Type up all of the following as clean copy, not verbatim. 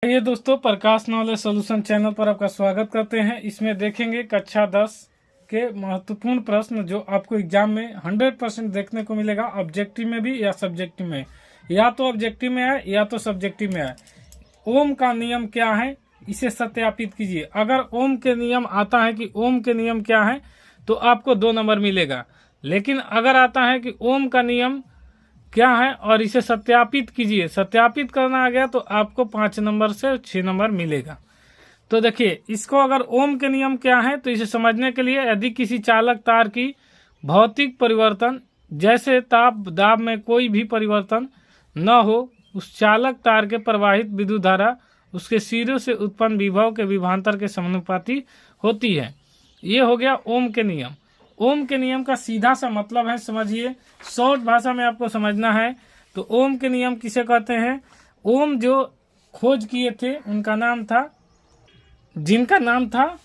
ये दोस्तों प्रकाश knowledge solution channel पर आपका स्वागत करते हैं। इसमें देखेंगे कक्षा 10 के महत्वपूर्ण प्रश्न जो आपको एग्जाम में 100% देखने को मिलेगा, ऑब्जेक्टिव में भी या सब्जेक्टिव में। या तो ऑब्जेक्टिव में है या तो सब्जेक्टिव में है। ओम का नियम क्या है, इसे सत्यापित कीजिए। अगर ओम के नियम आता है कि ओम के नियम क्या है तो आपको 2 नंबर मिलेगा। लेकिन अगर आता है कि ओम का नियम क्या है और इसे सत्यापित कीजिए, सत्यापित करना आ गया तो आपको 5 नंबर से 6 नंबर मिलेगा। तो देखिए, इसको अगर ओम के नियम क्या है तो इसे समझने के लिए यदि किसी चालक तार की भौतिक परिवर्तन जैसे ताप दाब में कोई भी परिवर्तन न हो, उस चालक तार के प्रवाहित विद्युत धारा उसके सिरों से उत्पन्न विभव के विभवांतर के समानुपाती होती है। ये हो गया ओम के नियम। ओम के नियम का सीधा सा मतलब है, समझिए, शॉर्ट भाषा में आपको समझना है तो ओम के नियम किसे कहते हैं। ओम जो खोज किए थे उनका नाम था, जिनका नाम था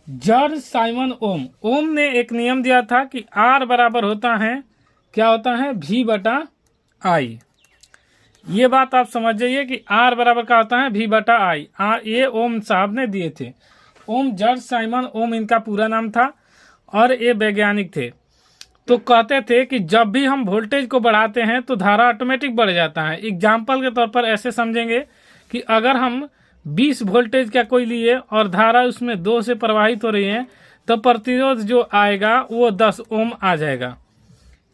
जॉर्ज साइमन ओम। ओम ने एक नियम दिया था कि आर बराबर होता है, क्या होता है, भी बटा आई। ये बात आप समझ जाइए कि आर बराबर क्या होता है, भी बटा आई। ये ओम साहब ने दिए थे। ओम जॉर्ज साइमन ओम इनका पूरा नाम था और ये वैज्ञानिक थे। तो कहते थे कि जब भी हम वोल्टेज को बढ़ाते हैं तो धारा ऑटोमेटिक बढ़ जाता है। एग्जाम्पल के तौर पर ऐसे समझेंगे कि अगर हम 20 वोल्टेज का कोई लिए और धारा उसमें 2 से प्रवाहित हो रही है तो प्रतिरोध जो आएगा वो 10 ओम आ जाएगा।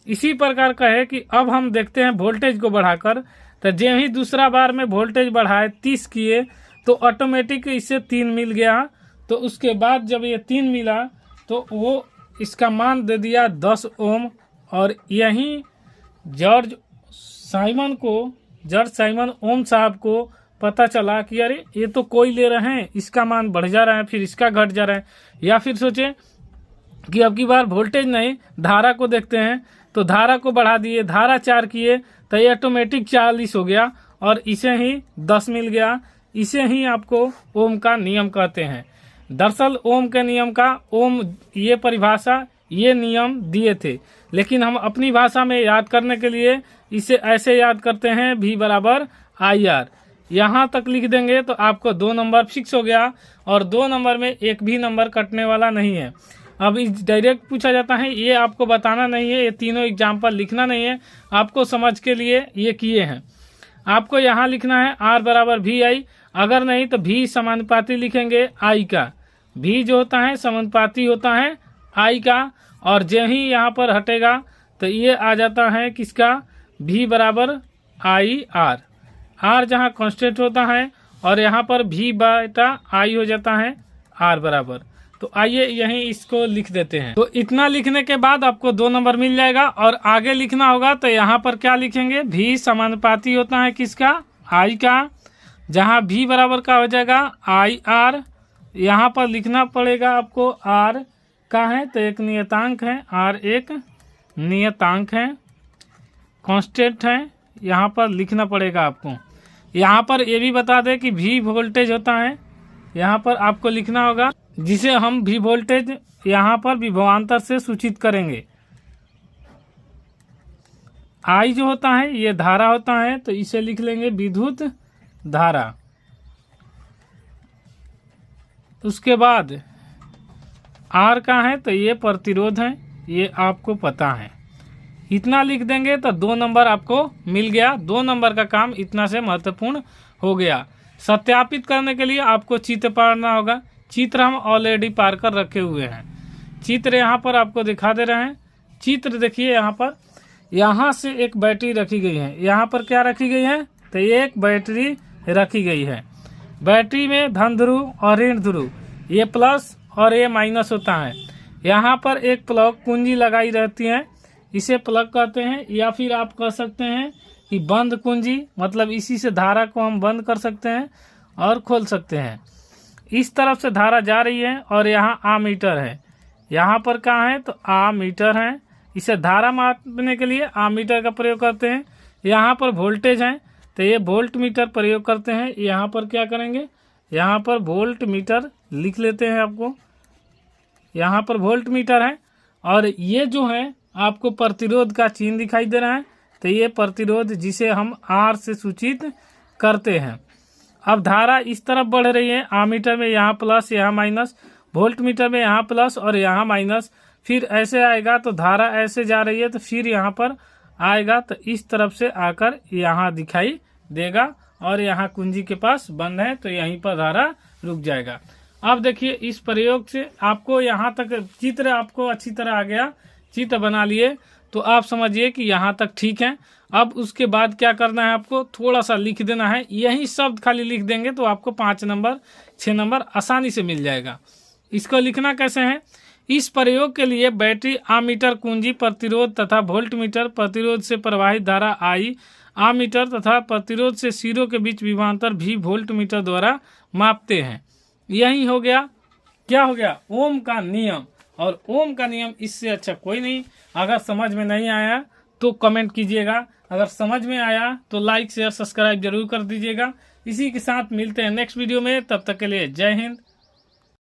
इसी प्रकार का है कि अब हम देखते हैं वोल्टेज को बढ़ाकर, तो जब ही दूसरा बार में वोल्टेज बढ़ाए 30 किए तो ऑटोमेटिक इससे 3 मिल गया। तो उसके बाद जब ये 3 मिला तो वो इसका मान दे दिया 10 ओम। और यहीं जॉर्ज साइमन ओम साहब को पता चला कि अरे ये तो कोई ले रहे हैं, इसका मान बढ़ जा रहा है, फिर इसका घट जा रहा है। या फिर सोचे कि अब की बार वोल्टेज नहीं धारा को देखते हैं, तो धारा को बढ़ा दिए, धारा 4 किए तो ये ऑटोमेटिक 40 हो गया और इसे ही 10 मिल गया। इसे ही आपको ओम का नियम कहते हैं। दरअसल ओम के नियम का ओम ये परिभाषा, ये नियम दिए थे, लेकिन हम अपनी भाषा में याद करने के लिए इसे ऐसे याद करते हैं, भी बराबर आई आर। यहाँ तक लिख देंगे तो आपको 2 नंबर फिक्स हो गया और 2 नंबर में एक भी नंबर कटने वाला नहीं है। अब डायरेक्ट पूछा जाता है, ये आपको बताना नहीं है, ये तीनों एग्जाम्पल लिखना नहीं है, आपको समझ के लिए ये किए हैं। आपको यहाँ लिखना है आर बराबर भी आई, अगर नहीं तो भी समानुपाती लिखेंगे आई का। भी जो होता है समानुपाती होता है आई का, और जो ही यहाँ पर हटेगा तो ये आ जाता है किसका, भी बराबर आई आर। आर जहाँ कांस्टेंट होता है और यहाँ पर भी बटा आई हो जाता है आर बराबर। तो आइए यहीं इसको लिख देते हैं। तो इतना लिखने के बाद आपको 2 नंबर मिल जाएगा। और आगे लिखना होगा तो यहाँ पर क्या लिखेंगे, भी समानुपाती होता है किसका, आई का, जहाँ भी बराबर का हो जाएगा आई आर। यहाँ पर लिखना पड़ेगा आपको आर का है तो एक नियतांक है, आर एक नियतांक है, कांस्टेंट है, यहाँ पर लिखना पड़ेगा आपको। यहाँ पर ये भी बता दें कि भी वोल्टेज होता है, यहाँ पर आपको लिखना होगा, जिसे हम भी वोल्टेज यहाँ पर विभवांतर से सूचित करेंगे। आई जो होता है ये धारा होता है तो इसे लिख लेंगे विद्युत धारा। उसके बाद आर का है तो ये प्रतिरोध है, ये आपको पता है। इतना लिख देंगे तो 2 नंबर आपको मिल गया। 2 नंबर का काम इतना से महत्वपूर्ण हो गया। सत्यापित करने के लिए आपको चित्र पारना होगा। चित्र हम ऑलरेडी पार कर रखे हुए हैं। चित्र यहाँ पर आपको दिखा दे रहे हैं। चित्र देखिए, यहाँ पर यहाँ से एक बैटरी रखी गई है। यहाँ पर क्या रखी गई है, तो एक बैटरी रखी गई है। बैटरी में धन ध्रुव और ऋण ध्रुव, ये प्लस और ये माइनस होता है। यहाँ पर एक प्लग कुंजी लगाई रहती है, इसे प्लग कहते हैं। या फिर आप कह सकते हैं कि बंद कुंजी, मतलब इसी से धारा को हम बंद कर सकते हैं और खोल सकते हैं। इस तरफ से धारा जा रही है और यहाँ आमीटर है। यहाँ पर कहाँ है, तो आमीटर है। इसे धारा मापने के लिए आमीटर का प्रयोग करते हैं। यहाँ पर वोल्टेज है तो ये वोल्ट मीटर प्रयोग करते हैं। यहाँ पर क्या करेंगे, यहाँ पर वोल्ट मीटर लिख लेते हैं। आपको यहाँ पर वोल्ट मीटर है और ये जो है आपको प्रतिरोध का चिन्ह दिखाई दे रहा है, तो ये प्रतिरोध जिसे हम आर से सूचित करते हैं। अब धारा इस तरफ बढ़ रही है, आमीटर में यहाँ प्लस यहाँ माइनस, वोल्ट मीटर में यहाँ प्लस और यहाँ माइनस, फिर ऐसे आएगा तो धारा ऐसे जा रही है तो फिर यहाँ पर आएगा तो इस तरफ से आकर यहाँ दिखाई देगा और यहाँ कुंजी के पास बंद है तो यहीं पर धारा रुक जाएगा। अब देखिए इस प्रयोग से आपको यहाँ तक चित्र आपको अच्छी तरह आ गया, चित्र बना लिए तो आप समझिए कि यहाँ तक ठीक है। अब उसके बाद क्या करना है, आपको थोड़ा सा लिख देना है, यही शब्द खाली लिख देंगे तो आपको 5 नंबर 6 नंबर आसानी से मिल जाएगा। इसको लिखना कैसे है, इस प्रयोग के लिए बैटरी, आमीटर, कुंजी, प्रतिरोध तथा वोल्ट मीटर, प्रतिरोध से प्रवाहित धारा I, आमीटर तथा प्रतिरोध से सिरों के बीच विभवांतर V वोल्ट मीटर द्वारा मापते हैं। यही हो गया, क्या हो गया, ओम का नियम। और ओम का नियम इससे अच्छा कोई नहीं। अगर समझ में नहीं आया तो कमेंट कीजिएगा, अगर समझ में आया तो लाइक शेयर सब्सक्राइब जरूर कर दीजिएगा। इसी के साथ मिलते हैं नेक्स्ट वीडियो में, तब तक के लिए जय हिंद,